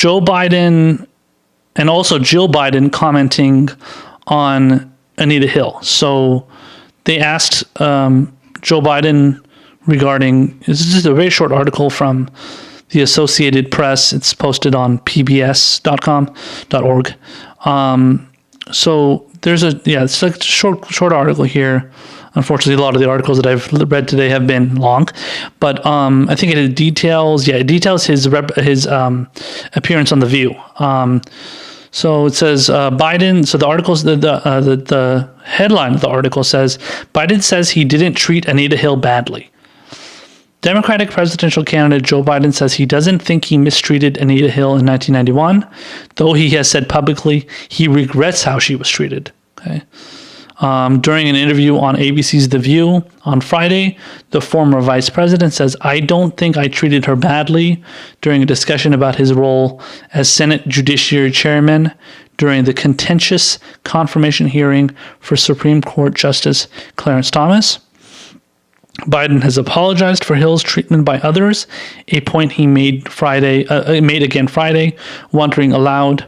Joe Biden and also Jill Biden commenting on Anita Hill. So they asked Joe Biden regarding, this is just a very short article from the Associated Press. It's posted on pbs.com.org. So there's it's like a short article here. Unfortunately, a lot of the articles that I've read today have been long, but I think it details his appearance on The View. So it says Biden. So the articles, the headline of the article says Biden says he didn't treat Anita Hill badly. Democratic presidential candidate Joe Biden says he doesn't think he mistreated Anita Hill in 1991, though he has said publicly he regrets how she was treated. Okay. During an interview on ABC's The View on Friday, the former vice president says, "I don't think I treated her badly," during a discussion about his role as Senate Judiciary Chairman during the contentious confirmation hearing for Supreme Court Justice Clarence Thomas. Biden has apologized for Hill's treatment by others, a point he made again Friday, wondering aloud,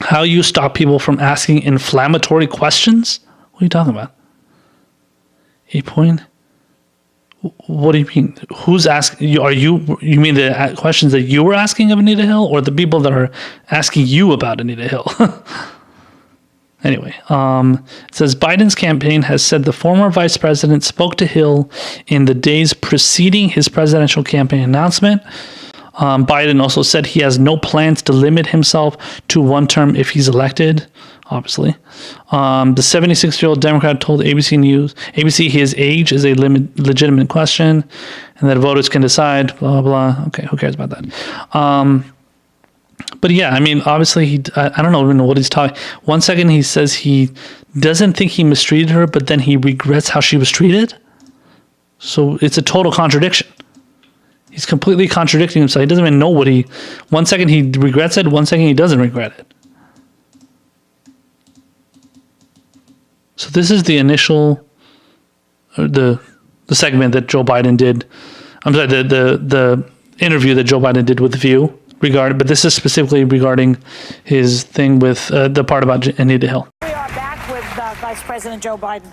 how you stop people from asking inflammatory questions? What are you talking about? A point? What do you mean? Who's asking? You mean the questions that you were asking of Anita Hill, or the people that are asking you about Anita Hill? Anyway, it says Biden's campaign has said the former vice president spoke to Hill in the days preceding his presidential campaign announcement. Biden also said he has no plans to limit himself to one term if he's elected, obviously. The 76-year-old Democrat told ABC his age is a legitimate question and that voters can decide, blah, blah, blah. Okay, who cares about that? But yeah, I mean, obviously, I don't even know what he's talking. One second he says he doesn't think he mistreated her, but then he regrets how she was treated. So it's a total contradiction. He's completely contradicting himself. He doesn't even know one second he regrets it, one second he doesn't regret it. So this is the initial, the segment that Joe Biden did. I'm sorry, the interview that Joe Biden did with The View. But this is specifically regarding his thing with the part about Anita Hill. We are back with Vice President Joe Biden.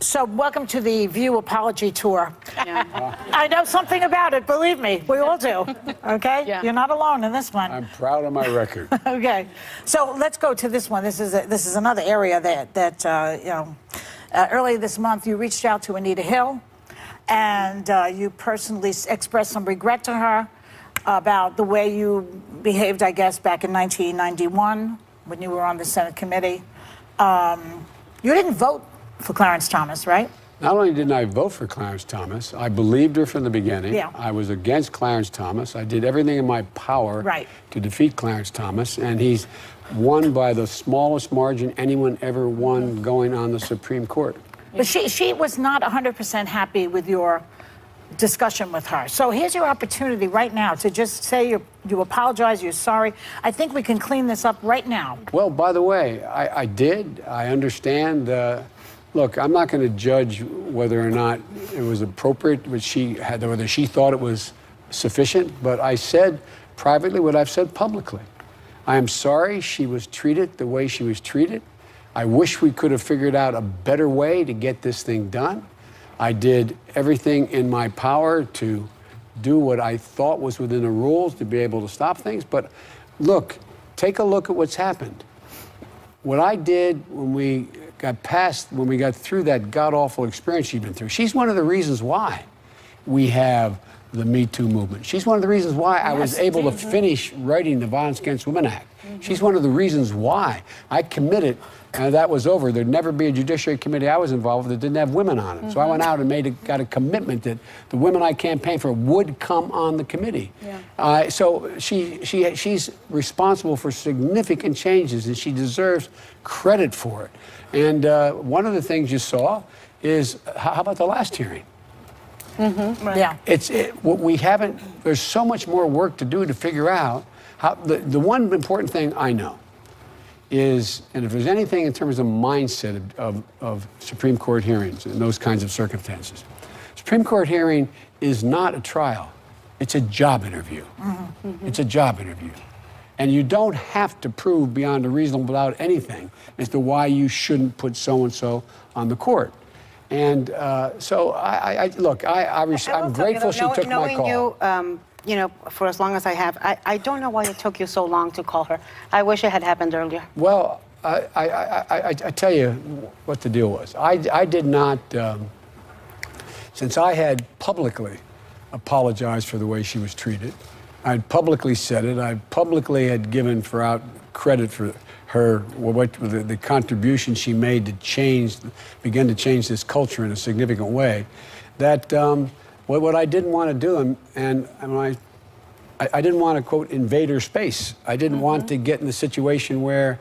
So welcome to the View apology tour. Yeah. I know something about it, believe me. We all do. Okay? Yeah. You're not alone in this one. I'm proud of my record. Okay. So let's go to this one. This is another area that earlier this month you reached out to Anita Hill and you personally expressed some regret to her about the way you behaved, I guess, back in 1991 when you were on the Senate committee. You didn't vote for Clarence Thomas, right? Not only didn't I vote for Clarence Thomas, I believed her from the beginning. Yeah. I was against Clarence Thomas. I did everything in my power to defeat Clarence Thomas, and he's won by the smallest margin anyone ever won going on the Supreme Court. But she was not 100% happy with your discussion with her. So here's your opportunity right now to just say you apologize, you're sorry. I think we can clean this up right now. Well, by the way, I did. I understand. Look, I'm not going to judge whether or not it was appropriate, whether she thought it was sufficient, but I said privately what I've said publicly. I am sorry she was treated the way she was treated. I wish we could have figured out a better way to get this thing done. I did everything in my power to do what I thought was within the rules to be able to stop things. But look, take a look at what's happened. What I did when we got through that god-awful experience she'd been through, she's one of the reasons why we have the Me Too movement. She's one of the reasons why I was able to finish writing the Violence Against Women Act. She's one of the reasons why I committed, and that was over. There'd never be a Judiciary Committee I was involved with that didn't have women on it. So I went out and got a commitment that the women I campaigned for would come on the committee. Yeah. So she's responsible for significant changes, and she deserves credit for it. And one of the things you saw is, how about the last hearing? Right. Yeah. We haven't, there's so much more work to do to figure out how, the one important thing I know is, and if there's anything in terms of mindset of Supreme Court hearings in those kinds of circumstances, Supreme Court hearing is not a trial. It's a job interview. It's a job interview. And you don't have to prove beyond a reasonable doubt anything as to why you shouldn't put so-and-so on the court. And so I'm grateful she took my call. You know, for as long as I have, I don't know why it took you so long to call her. I wish it had happened earlier. Well, I tell you what the deal was. I did not, since I had publicly apologized for the way she was treated, I'd publicly said it, I publicly had given credit for her, the contribution she made to begin to change this culture in a significant way, that what I didn't want to do, and I didn't want to, quote, invade her space. I didn't want to get in the situation where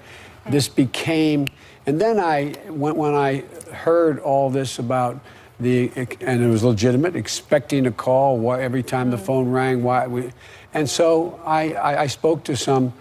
this became, and then when I heard all this about and it was legitimate, expecting a call every time the phone rang, and so I spoke to some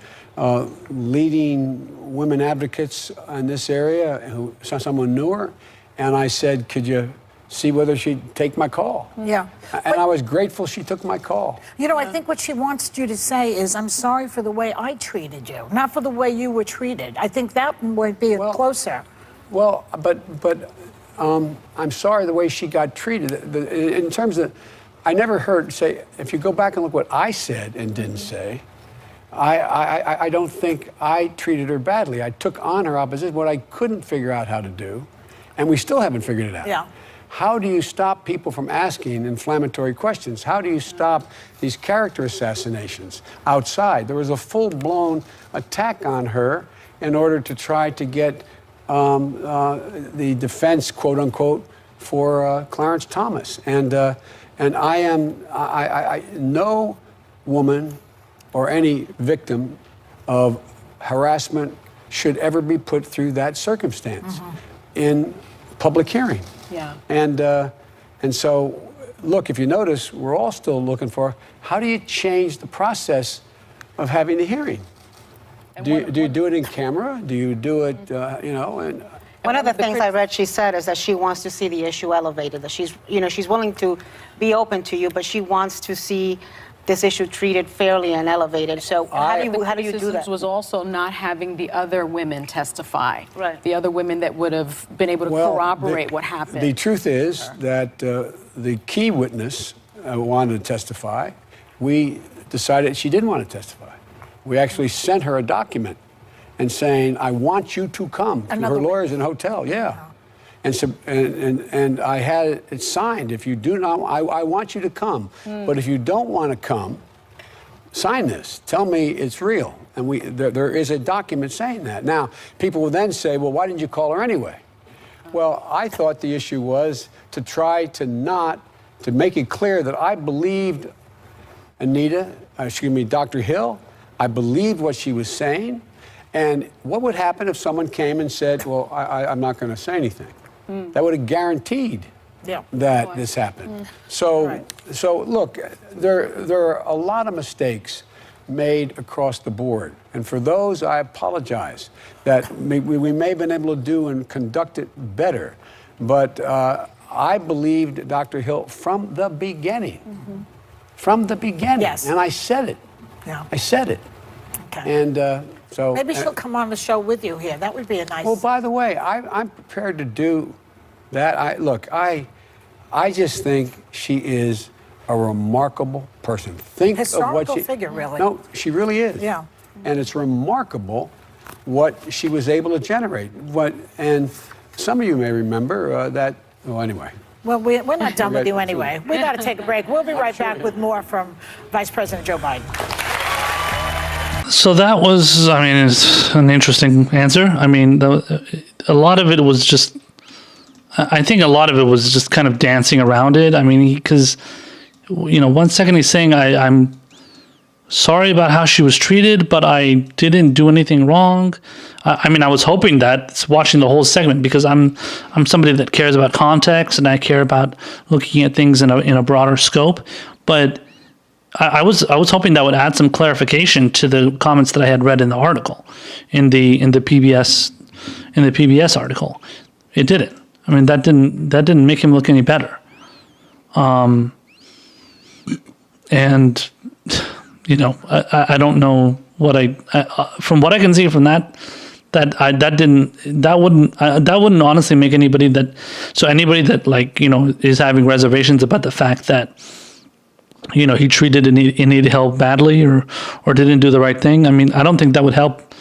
leading women advocates in this area, someone knew her, and I said, could you see whether she'd take my call? Yeah. And I was grateful she took my call. You know, I think what she wants you to say is, I'm sorry for the way I treated you, not for the way you were treated. I think that would be closer. Well, but I'm sorry the way she got treated. In terms of, I never heard say, if you go back and look what I said and didn't say, I don't think I treated her badly. I took on her opposition, what I couldn't figure out how to do, and we still haven't figured it out. Yeah. How do you stop people from asking inflammatory questions? How do you stop these character assassinations outside? There was a full-blown attack on her in order to try to get the defense, quote unquote, for Clarence Thomas. And no woman or any victim of harassment should ever be put through that circumstance in public hearing. Yeah. And so, look, if you notice, we're all still looking for, how do you change the process of having a hearing? Do you do it in camera? Do you do it, One of the things I read she said is that she wants to see the issue elevated, that she's willing to be open to you, but she wants to see this issue treated fairly and elevated. So how do you do that? Was also not having the other women testify. Right. The other women that would have been able to corroborate what happened. The truth is that the key witness wanted to testify. We decided she didn't want to testify. We actually sent her a document and saying, I want you to come. Her lawyer's in a hotel, yeah. And I had it signed. If you do not, I want you to come. But if you don't want to come, sign this. Tell me it's real. And there is a document saying that. Now, people will then say, well, why didn't you call her anyway? Well, I thought the issue was to try to make it clear that I believed Dr. Hill. I believed what she was saying. And what would happen if someone came and said, well, I'm not going to say anything? That would have guaranteed that this happened. So look, there are a lot of mistakes made across the board. And for those, I apologize that we may have been able to do and conduct it better. But I believed Dr. Hill from the beginning. From the beginning. Yes. And I said it. Yeah. I said it. Okay. And so maybe she'll come on the show with you here. That would be a nice. Well, by the way, I'm prepared to do that. I just think she is a remarkable person. Think historical of what she figure, really. No, she really is. Yeah. And it's remarkable what she was able to generate. And some of you may remember that. Well, anyway. Well, we're not done with you anyway. We got to take a break. We'll be right back with more from Vice President Joe Biden. So that was, it's an interesting answer. A lot of it was just, I think a lot of it was just kind of dancing around it. Because, 1 second he's saying, I'm sorry about how she was treated, but I didn't do anything wrong. I was hoping that, watching the whole segment, because I'm somebody that cares about context and I care about looking at things in a broader scope. But I was hoping that would add some clarification to the comments that I had read in the article, in the PBS article. It didn't. That didn't make him look any better. And I don't know from what I can see from that wouldn't honestly make anybody that is having reservations about the fact that he treated Anita Hill badly or didn't do the right thing. I mean, I don't think that would help.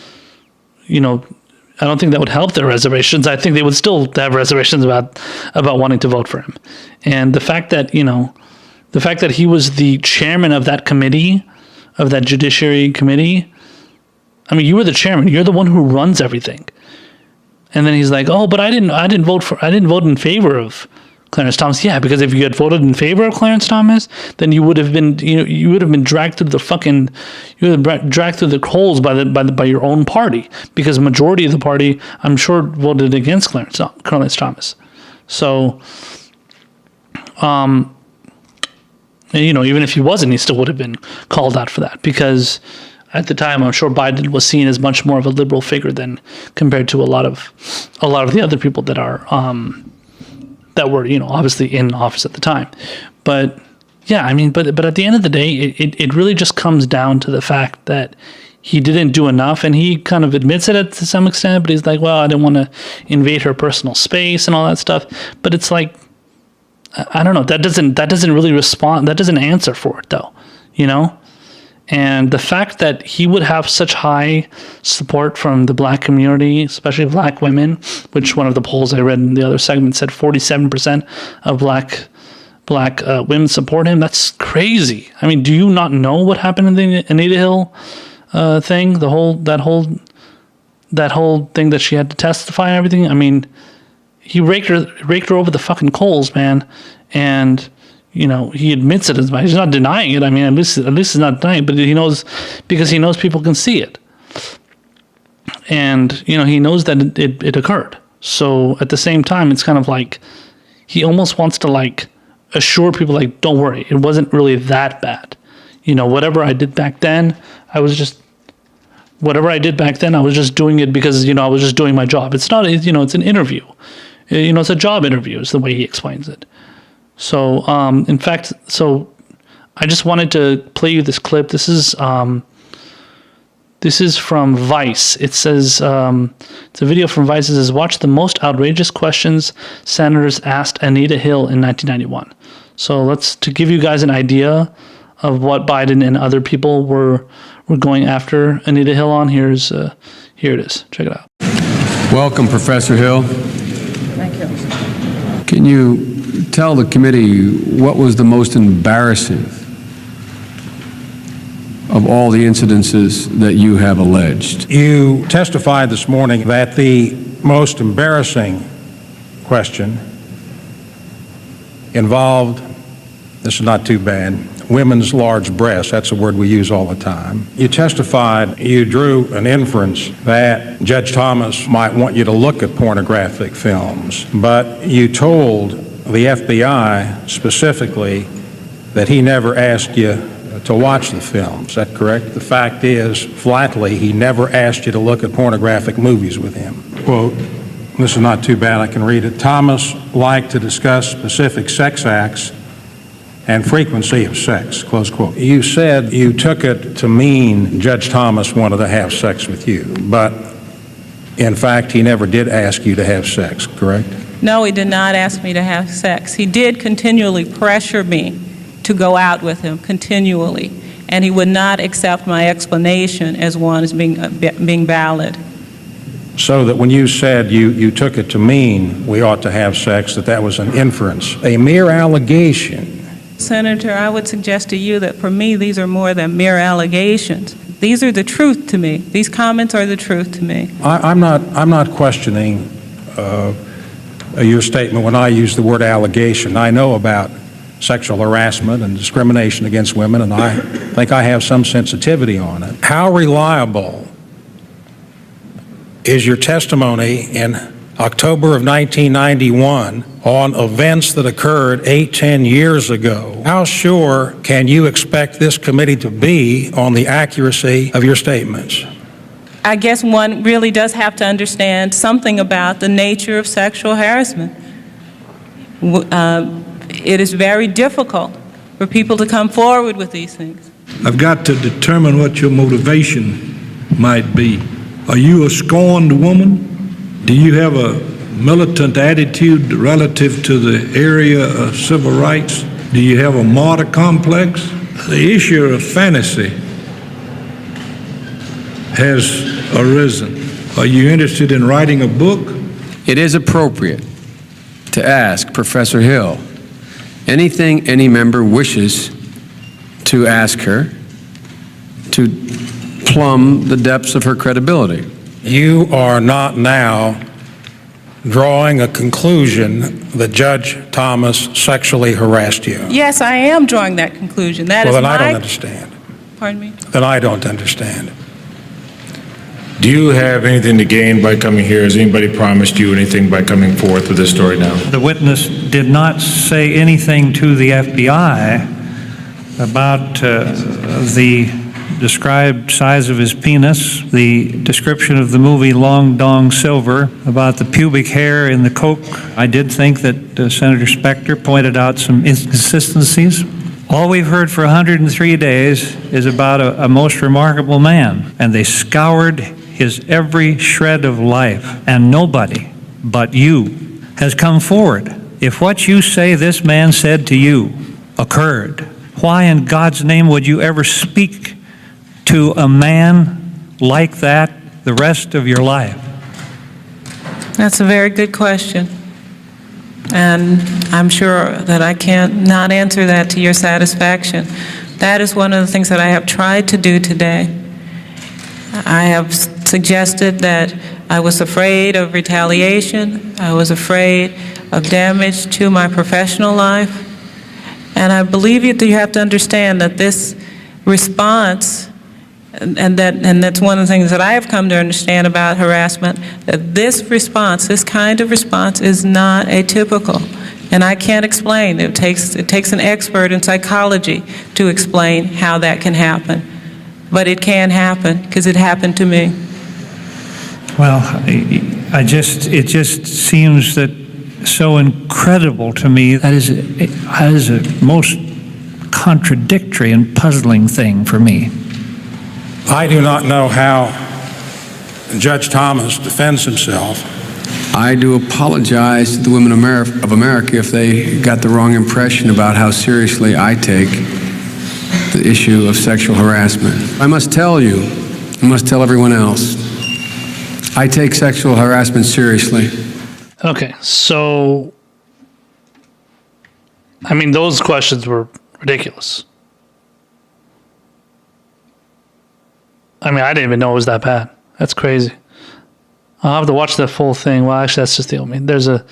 I don't think that would help their reservations. I think they would still have reservations about wanting to vote for him. And the fact that he was the chairman of that committee, of that Judiciary Committee. I mean, you were the chairman. You're the one who runs everything. And then he's like, "Oh, but I didn't vote in favor of Clarence Thomas." Yeah, because if you had voted in favor of Clarence Thomas, then you would have been dragged through the coals by your own party, because the majority of the party, I'm sure, voted against Clarence Thomas. So, even if he wasn't, he still would have been called out for that, because at the time, I'm sure Biden was seen as much more of a liberal figure than compared to a lot of the other people that are that were obviously in office at the time. But yeah, I mean, but at the end of the day, it really just comes down to the fact that he didn't do enough, and he kind of admits it to some extent. But he's like, "Well, I didn't want to invade her personal space and all that stuff." But it's like, I don't know. That doesn't really respond. That doesn't answer for it, though. And the fact that he would have such high support from the black community, especially black women, which one of the polls I read in the other segment said 47% of black women support him. That's crazy. I mean, do you not know what happened in the Anita Hill thing? That whole thing that she had to testify and everything. I mean, he raked her over the fucking coals, man, and. He admits it as much. He's not denying it. I mean, at least he's not denying it, but he knows, because he knows people can see it. And, he knows that it occurred. So at the same time, it's kind of like he almost wants to assure people, don't worry, it wasn't really that bad. Whatever I did back then, I was just doing it because, I was just doing my job. It's not, it's an interview. It's a job interview is the way he explains it. So, in fact, I just wanted to play you this clip. This is from Vice. It says, it's a video from Vice. It says, "Watch the most outrageous questions senators asked Anita Hill in 1991. So to give you guys an idea of what Biden and other people were going after Anita Hill on, here it is. Check it out. Welcome, Professor Hill. Thank you. Can you tell the committee what was the most embarrassing of all the incidences that you have alleged? You testified this morning that the most embarrassing question involved, this is not too bad, women's large breasts. That's a word we use all the time. You testified, you drew an inference that Judge Thomas might want you to look at pornographic films, but you told the FBI specifically that he never asked you to watch the films. Is that correct? The fact is, flatly, he never asked you to look at pornographic movies with him. Quote, this is not too bad, I can read it. Thomas liked to discuss specific sex acts and frequency of sex, close quote. You said you took it to mean Judge Thomas wanted to have sex with you, but in fact, he never did ask you to have sex, correct? No, he did not ask me to have sex. He did continually pressure me to go out with him, continually, and he would not accept my explanation as one as being valid. So that when you said you took it to mean we ought to have sex, that was an inference, a mere allegation. Senator, I would suggest to you that for me, these are more than mere allegations. These are the truth to me. These comments are the truth to me. I'm not questioning your statement when I use the word allegation. I know about sexual harassment and discrimination against women, and I think I have some sensitivity on it. How reliable is your testimony in October of 1991 on events that occurred 8-10 years ago? How sure can you expect this committee to be on the accuracy of your statements? I guess one really does have to understand something about the nature of sexual harassment. It is very difficult for people to come forward with these things. I've got to determine what your motivation might be. Are you a scorned woman? Do you have a militant attitude relative to the area of civil rights? Do you have a martyr complex? The issue of fantasy has arisen. Are you interested in writing a book? It is appropriate to ask Professor Hill anything any member wishes to ask her to plumb the depths of her credibility. You are not now drawing a conclusion that Judge Thomas sexually harassed you. Yes, I am drawing that conclusion. That Well, is then I my... don't understand. Pardon me? Then I don't understand. Do you have anything to gain by coming here? Has anybody promised you anything by coming forth with this story now? The witness did not say anything to the FBI about the described size of his penis, the description of the movie Long Dong Silver, about the pubic hair in the Coke. I did think that Senator Specter pointed out some inconsistencies. All we've heard for 103 days is about a most remarkable man, and they scoured his every shred of life, and nobody but you has come forward. If what you say this man said to you occurred, why in God's name would you ever speak to a man like that the rest of your life? That's a very good question. And I'm sure that I can't not answer that to your satisfaction. That is one of the things that I have tried to do today. I have suggested that I was afraid of retaliation. I was afraid of damage to my professional life. And I believe that you have to understand that this response, and that's one of the things that I have come to understand about harassment, that this response, this kind of response, is not atypical. And I can't explain. It takes an expert in psychology to explain how that can happen. But it can happen, because it happened to me. Well, it just seems that so incredible to me. That is a most contradictory and puzzling thing for me. I do not know how Judge Thomas defends himself. I do apologize to the women of America if they got the wrong impression about how seriously I take the issue of sexual harassment. I must tell you, I must tell everyone else, I take sexual harassment seriously. Okay, so, I mean, those questions were ridiculous. I mean, I didn't even know it was that bad. That's crazy. I'll have to watch the full thing. Well, actually, that's just the opening. There's a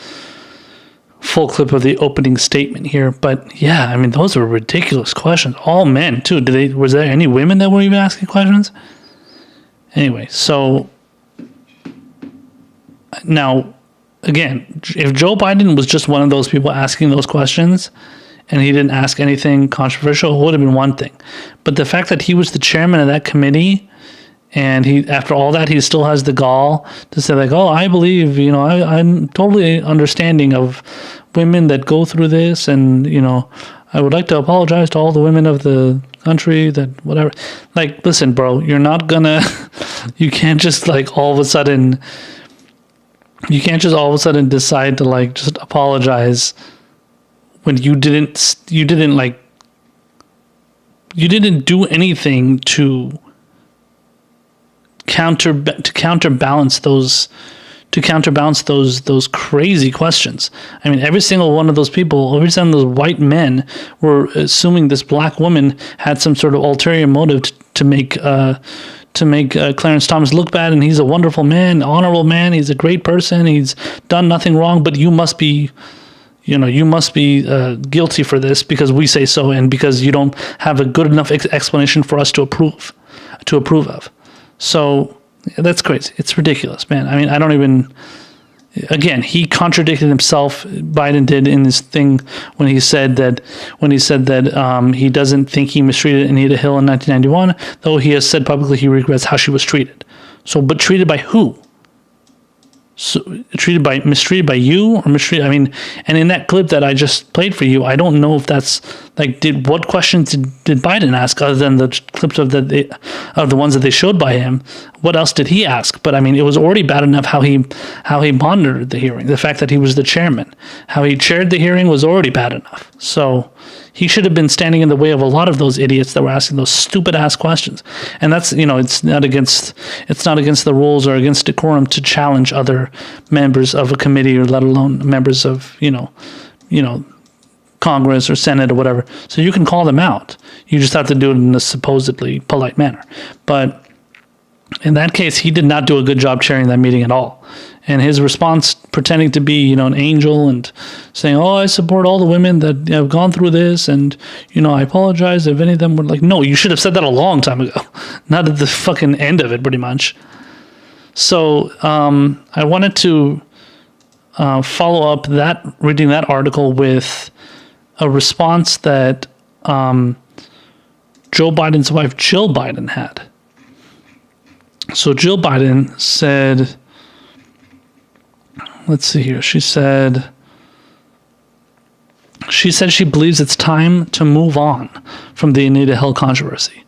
full clip of the opening statement here. But yeah, I mean, those were ridiculous questions. All men, too. Was there any women that were even asking questions? Anyway, so now, again, if Joe Biden was just one of those people asking those questions and he didn't ask anything controversial, it would have been one thing. But the fact that he was the chairman of that committee, and he, after all that, he still has the gall to say, like, oh, I believe, I'm totally understanding of women that go through this, and, I would like to apologize to all the women of the country that whatever. Like, listen, bro, you're not gonna, you can't just all of a sudden decide to just apologize when you didn't do anything to counterbalance those crazy questions. I mean, every single one of those people, every single those white men were assuming this black woman had some sort of ulterior motive to make Clarence Thomas look bad, and he's a wonderful man, honorable man, he's a great person, he's done nothing wrong, but you must be guilty for this because we say so, and because you don't have a good enough explanation for us to approve of. So that's crazy. It's ridiculous, man. I mean, I don't even. Again, he contradicted himself. Biden did in this thing when he said that he doesn't think he mistreated Anita Hill in 1991, though he has said publicly he regrets how she was treated. So, but treated by who? mistreated by you or mistreated. I mean, and in that clip that I just played for you, I don't know if that's like, what questions did Biden ask other than the clips of the ones that they showed by him? What else did he ask? But I mean, it was already bad enough how he monitored the hearing. The fact that he was the chairman, how he chaired the hearing was already bad enough. So he should have been standing in the way of a lot of those idiots that were asking those stupid ass questions. And that's, it's not against the rules or against decorum to challenge other members of a committee, or let alone members of, Congress or Senate or whatever. So you can call them out. You just have to do it in a supposedly polite manner. But in that case, he did not do a good job chairing that meeting at all. And his response, pretending to be, an angel and saying, "Oh, I support all the women that have gone through this, and I apologize if any of them were like," no, you should have said that a long time ago, not at the fucking end of it, pretty much. So I wanted to follow up reading that article with a response that Joe Biden's wife, Jill Biden, had. So Jill Biden said, let's see here. She said she believes it's time to move on from the Anita Hill controversy,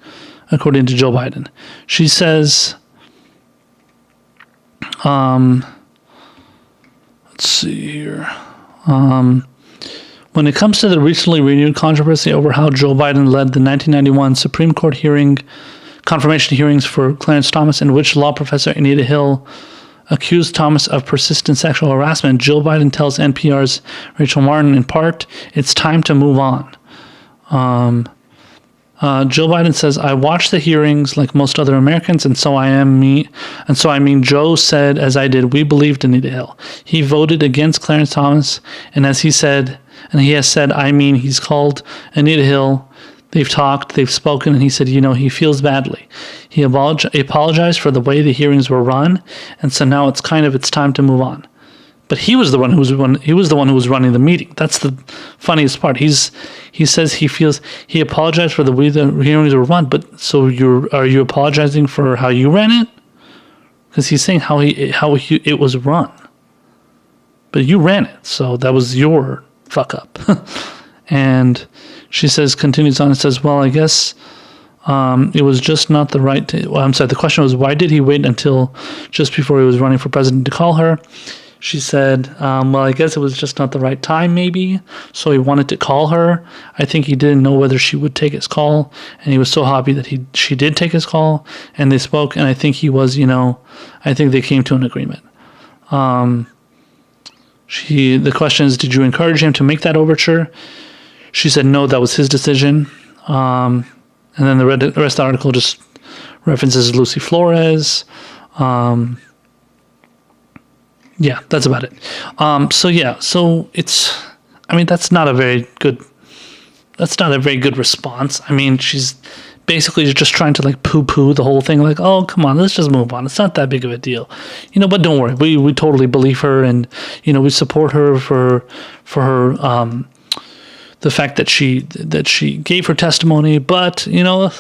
according to Joe Biden. She says, let's see here. When it comes to the recently renewed controversy over how Joe Biden led the 1991 Supreme Court confirmation hearings for Clarence Thomas, in which law professor Anita Hill accused Thomas of persistent sexual harassment, Jill Biden tells NPR's Rachel Martin, in part, it's time to move on. Jill Biden says, "I watched the hearings like most other Americans, and so I mean, Joe said, as I did, we believed Anita Hill. He voted against Clarence Thomas, and as he said, and he has said, I mean, he's called Anita Hill. They've talked, they've spoken, and he said, he feels badly. He apologized for the way the hearings were run, and so now it's time to move on." But he was the one who was running the meeting. That's the funniest part. He says he apologized for the way the hearings were run. But so are you apologizing for how you ran it? Because he's saying how it was run. But you ran it, so that was your fuck up. And she continues on and says, "Well, I guess it was just not the right." The question was, why did he wait until just before he was running for president to call her? She said, "Well, I guess it was just not the right time, maybe. So he wanted to call her. I think he didn't know whether she would take his call, and he was so happy that she did take his call, and they spoke. And I think he was, I think they came to an agreement." The question is, did you encourage him to make that overture? She said, no, that was his decision. And then the rest of the article just references Lucy Flores. Yeah, that's about it. So it's, that's not a very good response. She's basically just trying to poo-poo the whole thing, oh, come on, let's just move on. It's not that big of a deal. But don't worry, we totally believe her, and, we support her for her, the fact that she gave her testimony, but,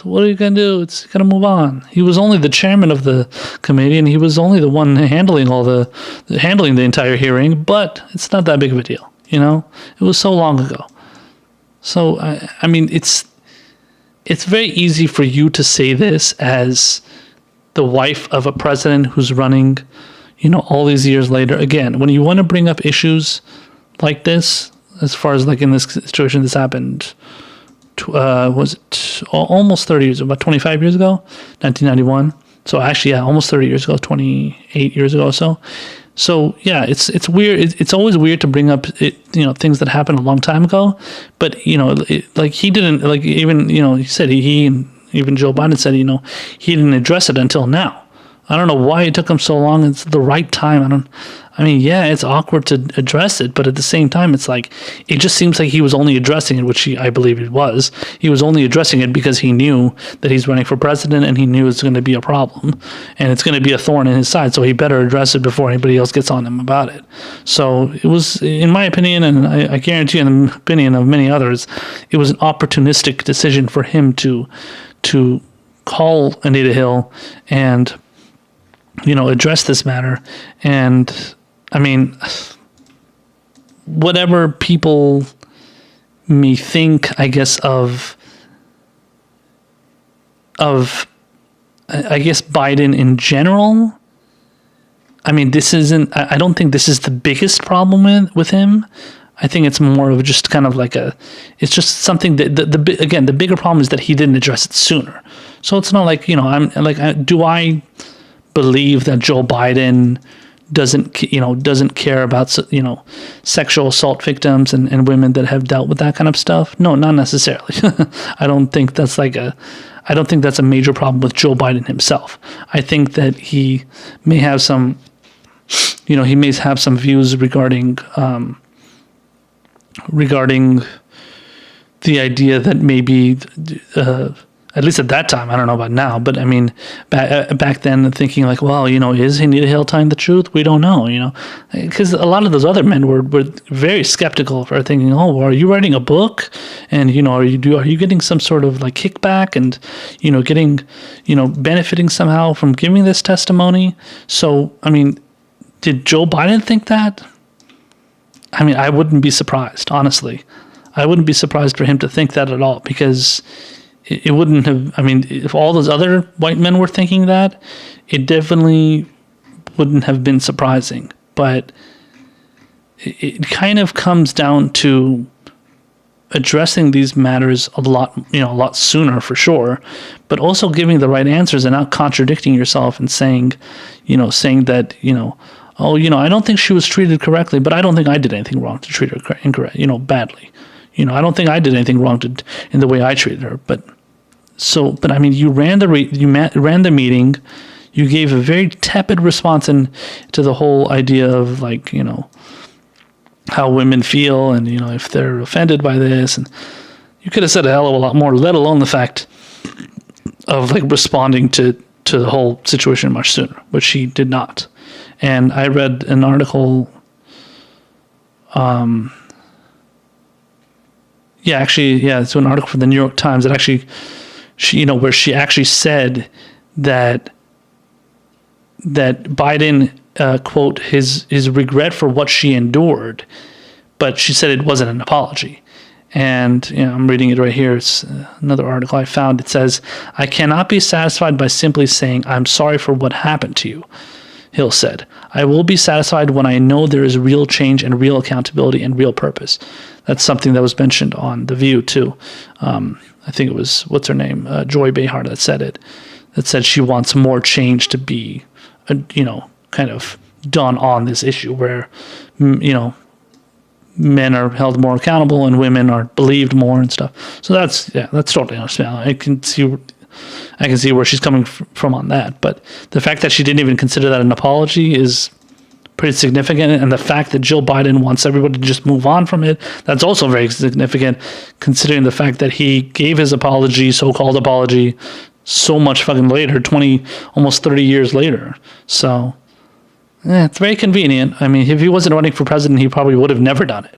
what are you going to do? It's going to move on. He was only the chairman of the committee, and he was only the one handling the entire hearing, but it's not that big of a deal, It was so long ago. So, it's very easy for you to say this as the wife of a president who's running, all these years later. Again, when you want to bring up issues like this, as far as in this situation, this happened, was it almost 30 years, about 25 years ago, 1991. So actually, yeah, almost 30 years ago, 28 years ago or so. So yeah, it's weird. It's always weird to bring up things that happened a long time ago, but he didn't even he said even Joe Biden said he didn't address it until now. I don't know why it took him so long. It's the right time. Yeah, it's awkward to address it, but at the same time, it's it just seems like he was only addressing it, which I believe it was. He was only addressing it because he knew that he's running for president, and he knew it's going to be a problem, and it's going to be a thorn in his side, so he better address it before anybody else gets on him about it. So it was, in my opinion, and I guarantee in the opinion of many others, it was an opportunistic decision for him to call Anita Hill and address this matter. And I mean, whatever people may think, I guess, of I guess Biden in general, I mean, I don't think this is the biggest problem with him. I think it's more of just kind of like it's just something that the bigger problem is that he didn't address it sooner. So it's not like, do I believe that Joe Biden doesn't care about, sexual assault victims and women that have dealt with that kind of stuff? No, not necessarily. I don't think that's a major problem with Joe Biden himself. I think that he may have some, views regarding the idea that maybe, at least at that time, I don't know about now, but I mean, back then thinking like, well, is Anita Hill telling the truth? We don't know, because a lot of those other men were very skeptical for thinking, oh, well, are you writing a book? And, are you getting some sort of like kickback and, getting, benefiting somehow from giving this testimony? So, I mean, did Joe Biden think that? I mean, I wouldn't be surprised, honestly. I wouldn't be surprised for him to think that at all, because it wouldn't have, I mean, if all those other white men were thinking that, it definitely wouldn't have been surprising. But it kind of comes down to addressing these matters a lot sooner for sure, but also giving the right answers and not contradicting yourself and saying that, oh, I don't think she was treated correctly, but I don't think I did anything wrong to treat her badly. I don't think I did anything wrong in the way I treated her. But I mean, you ran the meeting, you gave a very tepid response to the whole idea of like, how women feel and, if they're offended by this. And you could have said a hell of a lot more, let alone the fact of like responding to the whole situation much sooner, which she did not. And I read an article, it's an article from the New York Times that actually, where she actually said that Biden, quote, his regret for what she endured, but she said it wasn't an apology. And I'm reading it right here. It's another article I found. It says, "I cannot be satisfied by simply saying, 'I'm sorry for what happened to you,'" Hill said. "I will be satisfied when I know there is real change and real accountability and real purpose." That's something that was mentioned on The View, too. I think it was, what's her name? Joy Behar that said it. That said she wants more change to be, kind of done on this issue where, men are held more accountable and women are believed more and stuff. So that's totally understandable. I can see where she's coming from on that. But the fact that she didn't even consider that an apology is pretty significant. And the fact that Joe Biden wants everybody to just move on from it, that's also very significant, considering the fact that he gave his apology, so-called apology, so much fucking later, almost 30 years later. So it's very convenient. I mean, if he wasn't running for president, he probably would have never done it.